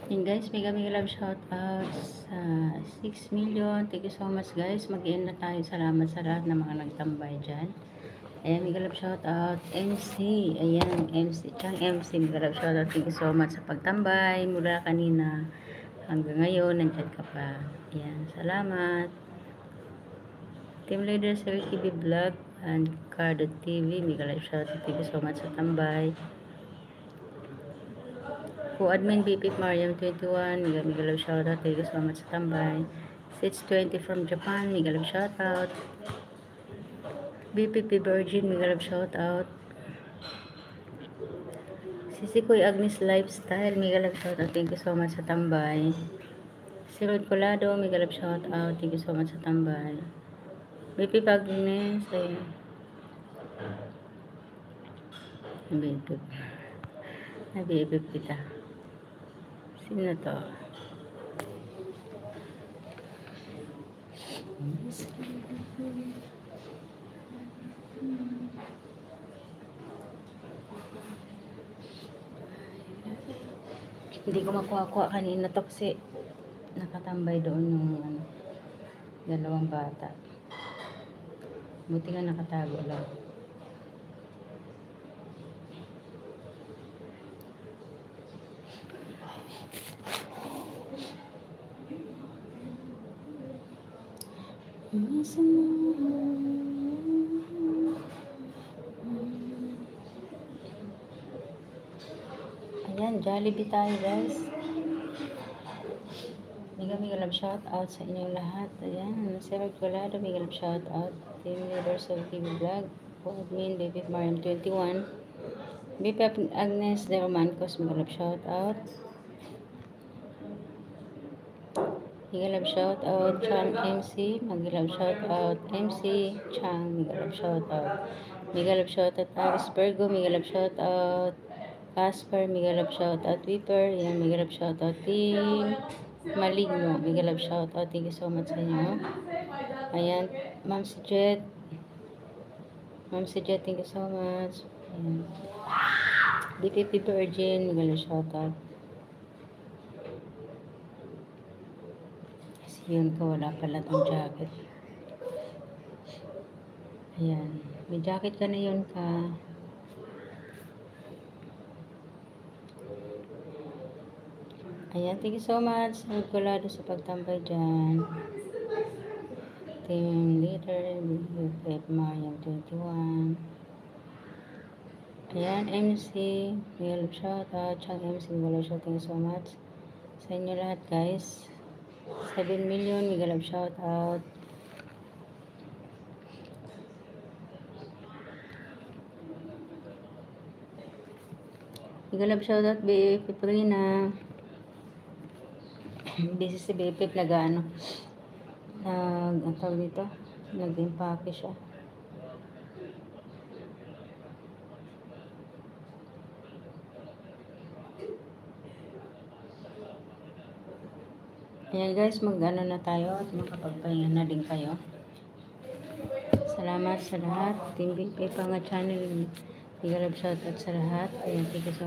Yun guys, mega love shout out sa 6 million. Thank you so much guys. Mag-end na tayo. Salamat sa lahat ng mga nagtambay dyan. Ayan, mega love shout out MC. Ayan, MC. Chang MC, mega love shout out. Thank you so much sa pagtambay. Mula kanina hanggang ngayon, nandyan ka pa. Ayan, salamat. Team leader sa WKB Vlog and Cardo TV, mega love shout out. Thank you so much sa tambay. Co-admin BP Mariam 21, mega love shoutout. Thank you so much sa tambay. Sits 20 from Japan, mega love shoutout. BPP Virgin, mega love shoutout. Sisikoy Agnes Lifestyle, mega love shoutout. Thank you so much sa tambay. Sirod Colado, mega love shoutout. Thank you so much sa tambay. BP Agnes, ay BP kita. Sino to? Hindi ko makuha-kuha kanina to kasi nakatambay doon yung dalawang bata. Buti nga nakatago lang. Ayan, Jollibee tayo guys. Mega love shout out sa inyong lahat. Ayan, Sirod Colado, mega love shout out. Team leaders of TV Vlog, admin BP Mariam 21, BP Agnes De Romancos, mega love shout out. Mega love shout out Chang MC, mega love shout out MC Chang, mega love shout out. Mega love shout out Aris Virgo, mega love shout out Casper, mega love shout out Weeper, yan, mega love shout out Team Maligno, mega love shout out. Thank you so much sa inyo. Ayan, Ma'am si Jet, thank you so much. Ayan. DPP Virgin, mega love shout out. Yun ko, wala pala tong jacket. Ayan. May jacket ka na yun ka. Ayan, thank you so much. Nagkulado sa pagtambay dyan. Team leader, BF Mariam 21. Ayan, MC. Mega love shout out. Chang MC, mega love shout out. Thank you so much sa inyo lahat guys. 7 million, mega love shout out. Mega love shout out BF Patrina. Busy si BF nag-ano. Ang tawag dito, nag-impake siya. Ayan guys, mag-ano na tayo at makapagpahinga na din kayo. Salamat sa lahat. Team Big Pepa nga channel. Mega love shoutout sa lahat. Ayan, thank you so much.